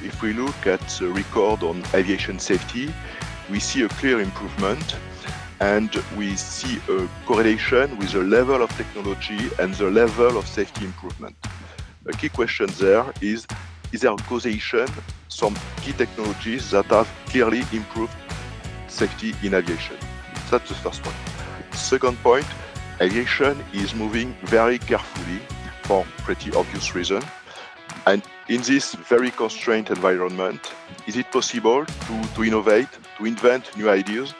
if we look at the record on aviation safety, we see a clear improvement, and we see a correlation with the level of technology and the level of safety improvement. A key question there is there a causation, some key technologies that have clearly improved safety in aviation? That's the first point. Second point, aviation is moving very carefully for pretty obvious reason. And in this very constrained environment, is it possible to innovate, to invent new ideas?